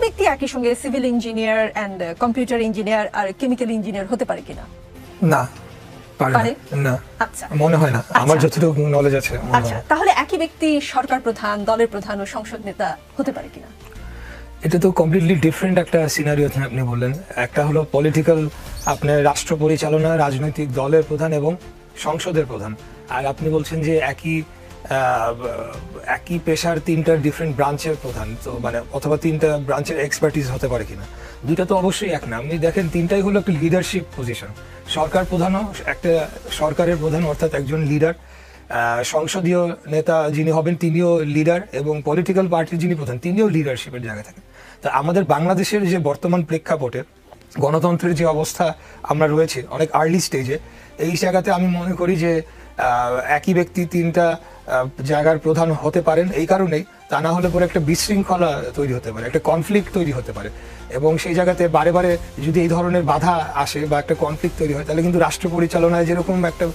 ব্যক্তি একই সঙ্গে civil engineer and computer engineer আর কেমিক্যাল ইঞ্জিনিয়ার হতে পারে কিনা? না, পারে না। আচ্ছা, মনে হয় না, আমার যতটুকু নলেজ আছে। আচ্ছা, তাহলে একই ব্যক্তি সরকার প্রধান, দলের প্রধান ও সংসদ নেতা হতে পারে কিনা? এটা তো কমপ্লিটলি ডিফারেন্ট একটা সিনারিও আপনি বললেন। একটা হলো পলিটিক্যাল, আপনার রাষ্ট্র পরিচালনা, রাজনৈতিক দলের প্রধান এবং সংসদের প্রধান, আর আপনি বলছেন যে একই পেশার তিনটা ডিফারেন্ট ব্রাঞ্চের প্রধান, তো মানে অথবা তিনটা ব্রাঞ্চের এক্সপার্টিস হতে পারে কিনা। দুইটা তো অবশ্যই এক না। আপনি দেখেন তিনটাই হলো একটা লিডারশিপ পজিশন। সরকার প্রধানও একটা সরকারের প্রধান অর্থাৎ একজন লিডার, সংসদীয় নেতা যিনি হবেন তিনিও লিডার, এবং পলিটিক্যাল পার্টির যিনি প্রধান তিনিও লিডারশিপের জায়গায় থাকেন। তা আমাদের বাংলাদেশের যে বর্তমান প্রেক্ষাপটে গণতন্ত্রের যে অবস্থা আমরা রয়েছে অনেক আর্লি স্টেজে, এই জায়গাতে আমি মনে করি যে একই ব্যক্তি তিনটা জায়গার প্রধান হতে পারেন। এই কারণেই, তা না হলে পরে একটা বিশৃঙ্খলা তৈরি হতে পারে, একটা কনফ্লিক্ট তৈরি হতে পারে, এবং সেই জায়গাতে বারে বারে যদি এই ধরনের বাধা আসে বা একটা কনফ্লিক্ট তৈরি হয়, তাহলে কিন্তু রাষ্ট্র পরিচালনায় যেরকম একটা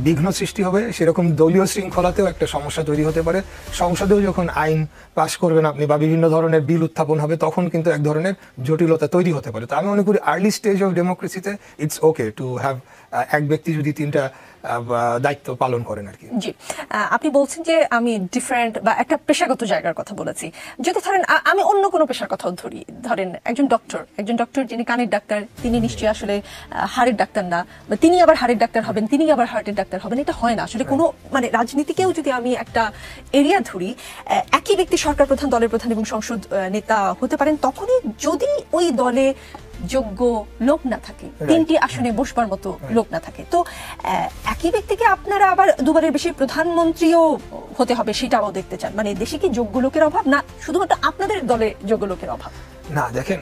বিঘ্ন সৃষ্টি হবে, সেরকম দলীয় শৃঙ্খলাতেও একটা সমস্যা তৈরি হতে পারে। সংসদেও যখন আইন পাশ করবেন আপনি বা বিভিন্ন ধরনের বিল উত্থাপন হবে, তখন কিন্তু এক ধরনের জটিলতা তৈরি হতে পারে। তো আমি মনে করি আর্লি স্টেজ অফ ডেমোক্রেসিতে ইটস ওকে টু হ্যাভ এক ব্যক্তি যদি তিনটা দায়িত্ব পালন করেন আর কি। জি, আপনি বলছেন যে আমি ডিফারেন্ট বা একটা পেশাগত জায়গার কথা বলেছি। যদি ধরেন আমি অন্য কোনো পেশার কথাও ধরেন একজন ডক্টর যিনি কানের ডাক্তার, তিনি নিশ্চয়ই আসলে হাড়ের ডাক্তার না, বা তিনি আবার হাড়ের ডাক্তার হবেন, তিনি আবার হার্টের ডাক্তার হবেন, এটা হয় না আসলে। কোনো মানে রাজনীতিকেও যদি আমি একটা এরিয়া ধরি, একই ব্যক্তি সরকার প্রধান, দলের প্রধান এবং সংসদ নেতা হতে পারেন তখনই যদি ওই দলে যোগ্য লোক না থাকে, তিনটি আসনে বসবার মতো লোক না থাকে। তো একই ব্যক্তিকে আপনারা আবার দুবারের বেশি প্রধানমন্ত্রীও হতে হবে সেটাও দেখতে চান? মানে দেশে কি যোগ্য লোকের অভাব, না শুধুমাত্র আপনাদের দলে যোগ্য লোকের অভাব? না, দেখেন,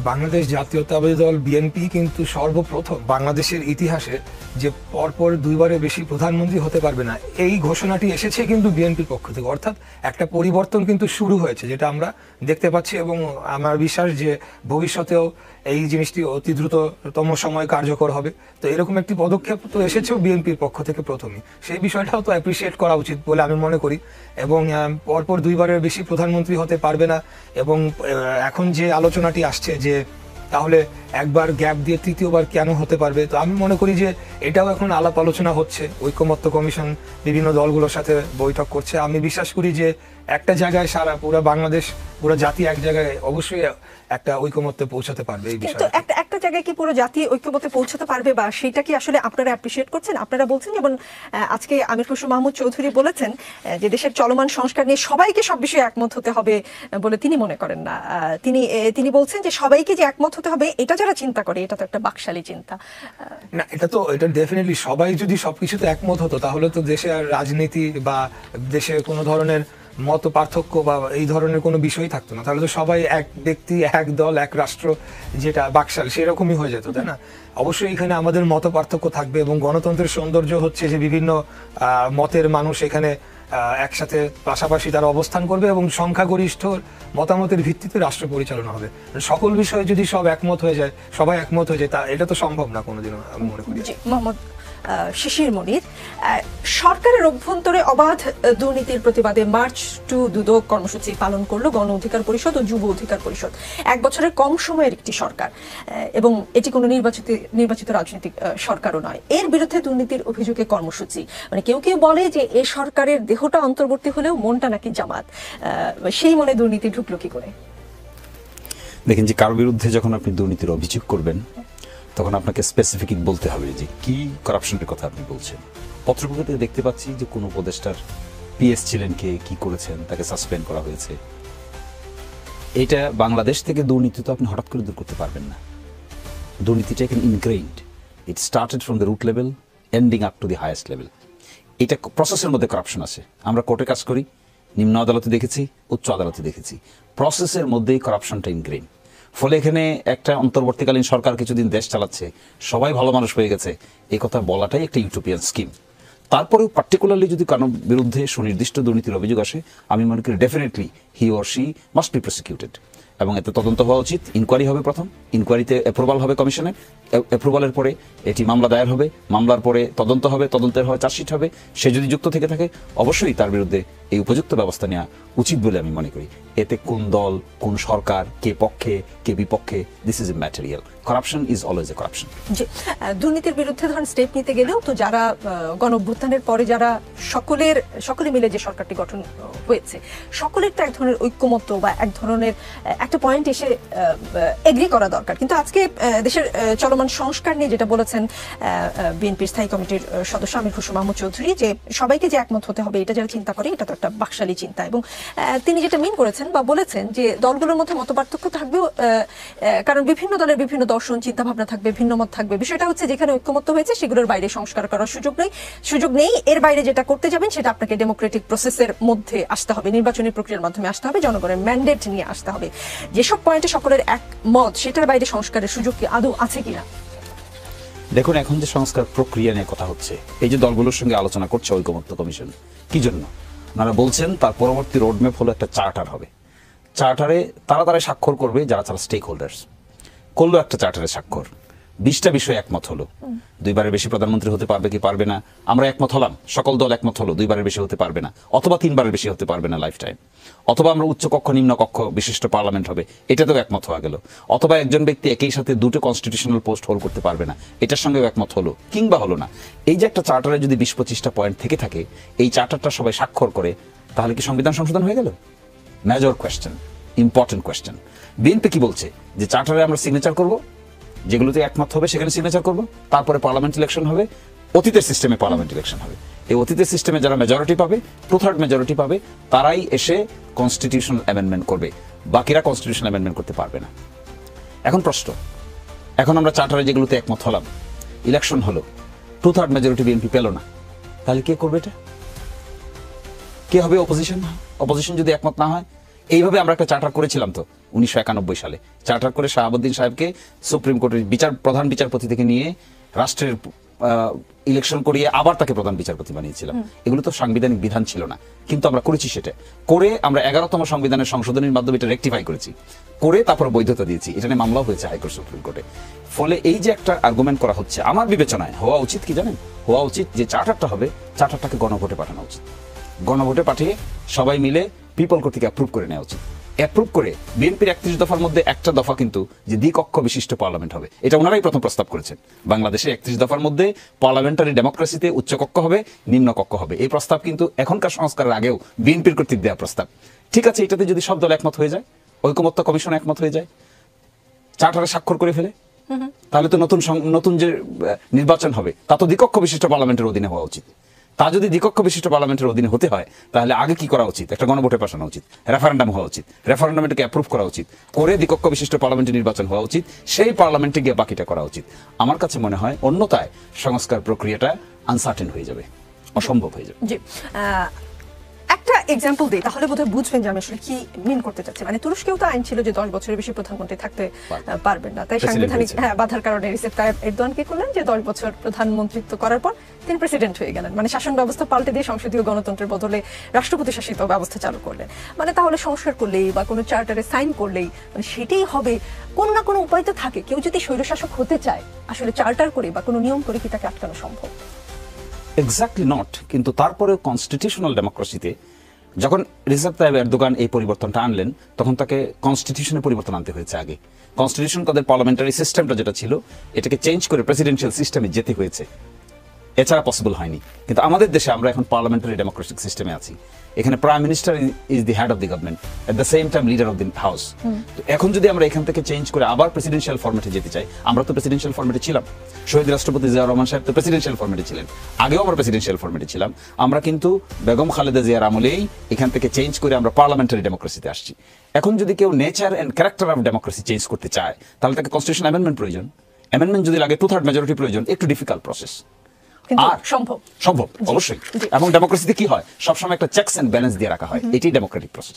বাংলাদেশ জাতীয়তাবাদী দল বিএনপি কিন্তু সর্বপ্রথম বাংলাদেশের ইতিহাসে যে পরপর দুইবারের বেশি প্রধানমন্ত্রী হতে পারবে না, এই ঘোষণাটি এসেছে কিন্তু বিএনপির পক্ষ থেকে। অর্থাৎ একটা পরিবর্তন কিন্তু শুরু হয়েছে, যেটা আমরা দেখতে পাচ্ছি, এবং আমার বিশ্বাস যে ভবিষ্যতেও এই জিনিসটি অতি দ্রুততম সময় কার্যকর হবে। তো এরকম একটি পদক্ষেপ তো এসেছেও বিএনপির পক্ষ থেকে প্রথমেই, সেই বিষয়টাও তো অ্যাপ্রিসিয়েট করা উচিত বলে আমি মনে করি। এবং পরপর দুইবারের বেশি প্রধানমন্ত্রী হতে পারবে না, এবং এখন যে আলোচনাটি আসছে যে তাহলে একবার গ্যাপ দিয়ে তৃতীয়বার কেন হতে পারবে, তো আমি মনে করি যে এটাও এখন আলাপ আলোচনা হচ্ছে। ঐকমত্য কমিশন বিভিন্ন দলগুলোর সাথে বৈঠক করছে। আমি বিশ্বাস করি যে একটা জায়গায় সারা পুরো বাংলাদেশ, পুরো জাতি এক জায়গায় অবশ্যই একটা ঐকমত্যে পৌঁছাতে পারবে এই বিষয়ে। একটা জায়গায় কি পুরো জাতি ঐক্যমত্যে পৌঁছাতে পারবে, বা সেটা কি আসলে আপনারা অ্যাপ্রিশিয়েট করছেন? আপনারা বলছেন, যেমন আজকে আমির খসরু মাহমুদ চৌধুরী বলেছেন যে দেশের চলমান সংস্কার নিয়ে সবাইকে সব বিষয়ে একমত হতে হবে বলে তিনি মনে করেন না। তিনি বলছেন যে সবাইকে যে একমত হতে হবে, এটা যারা চিন্তা করে এটা তো একটা বাকশালী চিন্তা। না, এটা ডেফিনেটলি সবাই যদি সবকিছুতে একমত হতো, তাহলে তো দেশে আর রাজনীতি বা দেশে কোনো ধরনের মত পার্থক্য বা এই ধরনের কোনো বিষয় থাকতো না। তাহলে তো সবাই এক ব্যক্তি, এক দল, এক রাষ্ট্র, যেটা বাকশাল, সেরকমই হয়ে যেত, তাই না? অবশ্যই এখানে আমাদের মত পার্থক্য থাকবে, এবং গণতন্ত্রের সৌন্দর্য হচ্ছে যে বিভিন্ন মতের মানুষ এখানে একসাথে পাশাপাশি তারা অবস্থান করবে, এবং সংখ্যাগরিষ্ঠ মতামতের ভিত্তিতে রাষ্ট্র পরিচালনা হবে। সকল বিষয়ে যদি সব একমত হয়ে যায়, সবাই একমত হয়ে যায়, তা এটা তো সম্ভব না কোনোদিনও, আমি মনে করি। মোহাম্মদ শিশির মনির, সরকারের অভ্যন্তরে অবাধ দুর্নীতির প্রতিবাদে মার্চ টু দুদক কর্মসূচি পালন করলো গণ অধিকার পরিষদ ও যুব অধিকার পরিষদ। এক বছরের কম সময়ের একটি সরকার, এবং এটি কোনো নির্বাচিত রাজনৈতিক সরকারও নয়। এর বিরুদ্ধে দুর্নীতির অভিযোগে কর্মসূচি, মানে কেউ কেউ বলে যে এ সরকারের দেহটা অন্তর্বর্তী হলেও মনটা নাকি জামাত, সেই মনে দুর্নীতি ঢুকলো কি করে? দেখেন, যে কারো বিরুদ্ধে যখন আপনি দুর্নীতির অভিযোগ করবেন, তখন আপনাকে স্পেসিফিক বলতে হবে যে কি করাপশনের কথা আপনি বলছেন। পত্রপত্রিকাতে দেখতে পাচ্ছি যে কোন উপদেষ্টার পিএস ছিলেন, কে কি করেছেন, তাকে সাসপেন্ড করা হয়েছে। এটা বাংলাদেশ থেকে দুর্নীতি তো আপনি হঠাৎ করে দূর করতে পারবেন না। দুর্নীতিটা এখানে ingrained, it started from the root level ending up to the highest level. এটা প্রসেসের মধ্যে করাপশন আছে। আমরা কোর্টে কাজ করি, নিম্ন আদালতে দেখেছি, উচ্চ আদালতে দেখেছি, প্রসেসের মধ্যেই করাপশনটা ইনগ্রেইন। ফলে এখানে একটা অন্তর্বর্তীকালীন সরকার কিছুদিন দেশ চালাচ্ছে, সবাই ভালো মানুষ হয়ে গেছে, এই কথা বলাটাই একটা ইউটোপিয়ান স্কিম। তারপরেও পার্টিকুলারলি যদি কারো বিরুদ্ধে সুনির্দিষ্ট দুর্নীতির অভিযোগ আসে, আমি মনে করি definitely he or she must be prosecuted. এবং এতে তদন্ত হওয়া উচিত। ইনকোয়ারি হবে, প্রথম ইনকোয়ারিতে অ্যাপ্রুভাল হবে কমিশনের, অ্যাপ্রুভালের পরে এটি মামলা দায়ের হবে, মামলার পরে তদন্ত হবে, তদন্তের হয় চার্জশিট হবে। সে যদি যুক্ত থেকে থাকে অবশ্যই তার বিরুদ্ধে এই উপযুক্ত ব্যবস্থা নেওয়া উচিত বলে আমি মনে করি। এতে কোন দল, কোন সরকার, কে পক্ষে কে বিপক্ষে, this is immaterial. Corruption is always a corruption. দুর্নীতির বিরুদ্ধে ধরেন স্টেপ নিতে গেলেও তো যারা গণ অভ্যুত্থানের পরে যারা সকলে মিলে যে সরকারটি গঠন হয়েছে, সকলের তো এক ধরনের ঐক্যমত্য বা এক ধরনের একটা পয়েন্ট এসে এগ্রি করা দরকার। কিন্তু আজকে দেশের চলমান সংস্কার নিয়ে যেটা বলেছেন বিএনপির স্থায়ী কমিটির সদস্য আমির খসরু মাহমুদ চৌধুরী, যে সবাইকে যে একমত হতে হবে এটা যারা চিন্তা করে এটা তো একটা বাকশালী চিন্তা। এবং তিনি যেটা মিন করেছেন বা বলেছেন যে দলগুলোর মধ্যে মতপার্থক্য থাকবেও, কারণ বিভিন্ন দলের বিভিন্ন দর্শন, চিন্তা ভাবনা থাকবে, ভিন্ন মত থাকবে। বিষয়টা হচ্ছে যেখানে ঐক্যমত্য হয়েছে সেগুলোর বাইরে সংস্কার করার সুযোগ নেই। এর বাইরে যেটা করতে যাবেন সেটা আপনাকে ডেমোক্রেটিক প্রসেসের মধ্যে আসতে হবে, নির্বাচনী প্রক্রিয়ার মাধ্যমে আসতে হবে, জনগণের ম্যান্ডেট নিয়ে আসতে হবে। যেসব পয়েন্টে সকলের একমত সেটার বাইরে সংস্কারের সুযোগ কি আদৌ আছে কিনা? দেখুন, এখন যে সংস্কার প্রক্রিয়া নিয়ে কথা হচ্ছে, এই যে দলগুলোর সঙ্গে আলোচনা করছে ঐকমত্য কমিশন, কি জন্য? ওনারা বলছেন তার পরবর্তী রোডম্যাপ হলো একটা চার্টার হবে। চার্টারে তারা স্বাক্ষর করবে যারা স্টেক হোল্ডার্স। করলো একটা চার্টারে স্বাক্ষর, 20টা বিষয়ে একমত হলো। 2বারের বেশি প্রধানমন্ত্রী হতে পারবে কি পারবে না, আমরা একমত হলাম, সকল দল একমত হলো 2বারের বেশি হতে পারবে না, অথবা 3বারের বেশি হতে পারবে না লাইফ টাইম, অথবা আমরা উচ্চ কক্ষ নিম্ন কক্ষ বিশিষ্ট পার্লামেন্ট হবে, এটাতেও একমত হওয়া গেল, অথবা একজন ব্যক্তি একই সাথে 2টো কনস্টিটিউশনাল পোস্ট হোল্ড করতে পারবে না, এটার সঙ্গেও একমত হলো কিংবা হলো না। এই যে একটা চার্টারে যদি 20-25টা পয়েন্ট থেকে থাকে, এই চার্টারটা সবাই স্বাক্ষর করে, তাহলে কি সংবিধান সংশোধন হয়ে গেল? Major question, important question. BNP কি বলছে? যে চার্টারে আমরা সিগনেচার করব, যেগুলোতে একমত হবে সেখানে সিগনেচার করব, তারপরে পার্লামেন্ট ইলেকশন হবে, অতীতের সিস্টেমে পার্লামেন্ট ইলেকশন হবে। এই অতীতের সিস্টেমে যারা মেজরিটি পাবে, 2/3 মেজরিটি পাবে, তারাই এসে কনস্টিটিউশনাল অ্যামেন্ডমেন্ট করবে, বাকিরা কনস্টিটিউশনাল অ্যামেন্ডমেন্ট করতে পারবে না। এখন প্রশ্ন, এখন আমরা চার্টারে যেগুলোতে একমত হলাম, ইলেকশন হলো, 2/3 মেজরিটি বিএনপি পেল না, তাহলে কে করবে এটা? কে হবে অপোজিশন? অপোজিশন যদি একমত না হয়, এইভাবে আমরা একটা চার্টার করেছিলাম তো 1991 সালে। চার্টার করে শাহাবুদ্দিন সাহেবকে সুপ্রিম কোর্টের প্রধান বিচারপতি থেকে নিয়ে রাষ্ট্রের ইলেকশন করিয়ে আবার তাকে প্রধান বিচারপতি বানিয়েছিলাম। এগুলো তো সাংবিধানিক বিধান ছিল না, কিন্তু আমরা করেছি সেটা। করে আমরা 11তম সংবিধানের সংশোধনের মাধ্যমে এটা রেকটিফাই করেছি, করে তারপর বৈধতা দিয়েছি। এটা নিয়ে মামলাও হয়েছে হাইকোর্ট, সুপ্রিম কোর্টে। ফলে এই যে একটা আর্গুমেন্ট করা হচ্ছে, আমার বিবেচনায় হওয়া উচিত কি জানেন? হওয়া উচিত যে চার্টারটা হবে, চার্টারটাকে গণভোটে পাঠানো উচিত। গণভোটে পাঠিয়ে সবাই মিলে পিপল কর্তৃক অ্যাপ্রুভ করে নেওয়া উচিত। অ্যাপ্রুভ করে বিএনপির 31 দফার মধ্যে একটা দফা কিন্তু যে দ্বিকক্ষ বিশিষ্ট পার্লামেন্ট হবে, এটা ওনারাই প্রথম প্রস্তাব করেছেন। বাংলাদেশে 31 দফার মধ্যে পার্লামেন্টারি ডেমোক্রেসিতে উচ্চ কক্ষ হবে, নিম্ন কক্ষ হবে। এই প্রস্তাব কিন্তু এখনকার সংস্কারের আগেও বিএনপির কর্তৃক দেওয়া প্রস্তাব। ঠিক আছে, এটাতে যদি সব দল একমত হয়ে যায়, ঐকমত্য কমিশন একমত হয়ে যায়, চার্টারে স্বাক্ষর করে ফেলে, তাহলে তো নতুন যে নির্বাচন হবে তা তো দ্বিকক্ষ বিশিষ্ট পার্লামেন্টের অধীনে হওয়া উচিত। তা যদি দ্বিকক্ষ বিশিষ্ট পার্লামেন্টের অধীনে হতে হয়, তাহলে আগে কি করা উচিত? একটা গণভোটে পাঠানো উচিত, রেফারেন্ডাম হওয়া উচিত, রেফারেন্ডামটাকে অ্যাপ্রুভ করা উচিত, করে দ্বিকক্ষ বিশিষ্ট পার্লামেন্টের নির্বাচন হওয়া উচিত, সেই পার্লামেন্টে গিয়ে বাকিটা করা উচিত। আমার কাছে মনে হয় অন্যথায় সংস্কার প্রক্রিয়াটা আনসার্টেন হয়ে যাবে, অসম্ভব হয়ে যাবে। জি, একটা এক্সাম্পল দিই, তাহলে বোধহয় বুঝবেন যে আমি আসলে কি মিন করতে চাচ্ছি। মানে তুরস্কেও তো আইন ছিল যে 10 বছরের বেশি প্রধানমন্ত্রী থাকতে পারবেন না, তাই সাংবিধানিক বাধার কারণে রিসেপ তাইয়েপ এরদোয়ান কি করলেন যে 10 বছর প্রধানমন্ত্রিত্ব করার পর তিনি প্রেসিডেন্ট হয়ে গেলেন। মানে শাসন ব্যবস্থা পাল্টে দিয়ে সংসদীয় গণতন্ত্রের বদলে রাষ্ট্রপতি শাসিত ব্যবস্থা চালু করলেন। মানে তাহলে সংস্কার করলেই বা কোনো চার্টারে সাইন করলেই মানে সেটাই হবে, কোন না কোনো উপায় তো থাকে। কেউ যদি স্বৈরশাসক হতে চায়, আসলে চার্টার করে বা কোনো নিয়ম করে কি তাকে আটকানো সম্ভব? Exactly not. কিন্তু তারপরে কনস্টিটিউশনাল ডেমোক্রেসিতে যখন রিসেপ তাইয়েপ এরদোগান এই পরিবর্তনটা আনলেন, তখন তাকে কনস্টিটিউশনে পরিবর্তন আনতে হয়েছে। আগে কনস্টিটিউশন তাদের পার্লামেন্টারি সিস্টেমটা যেটা ছিল, এটাকে চেঞ্জ করে প্রেসিডেন্সিয়াল সিস্টেমে যেতে হয়েছে, এছাড়া পসিবল হয়নি। কিন্তু আমাদের দেশে আমরা এখন পার্লামেন্টারি ডেমোক্রেটিক সিস্টেমে আছি। এখানে prime minister is the head of the government, at the same time leader of the house. তো এখন যদি আমরা এখান থেকে চেঞ্জ করে আবার প্রেসিডেন্সিয়াল ফরম্যাটে যেতে চাই, আমরা তো প্রেসিডেন্সিয়াল ফরম্যাটে ছিলাম, শহীদ রাষ্ট্রপতি জিয়াউর রহমান সাহেব তো প্রেসিডেন্সিয়াল ফরম্যাটে ছিলেন, আগেও আমরা প্রেসিডেন্সিয়াল ফরম্যাটে ছিলাম। আমরা কিন্তু বেগম খালেদা জিয়ার আমলেই এখান থেকে চেঞ্জ করে আমরা পার্লামেন্টারি ডেমোক্রেসিতে আসছি। এখন যদি কেউ nature and character of democracy change করতে চায়, তাহলে তাকে কনস্টিটিউশন অ্যামেন্ডমেন্ট প্রয়োজন। অ্যামেন্ডমেন্ট যদি লাগে 2/3 মেজরিটি প্রয়োজন, একটু ডিফিকাল্ট প্রসেস। সম্ভব অবশ্যই। এবং ডেমোক্রেসিতে কি হয়, সবসময় একটা চেকস এন্ড ব্যালেন্স দিয়ে রাখা হয়, এটাই ডেমোক্রেটিক প্রসেস।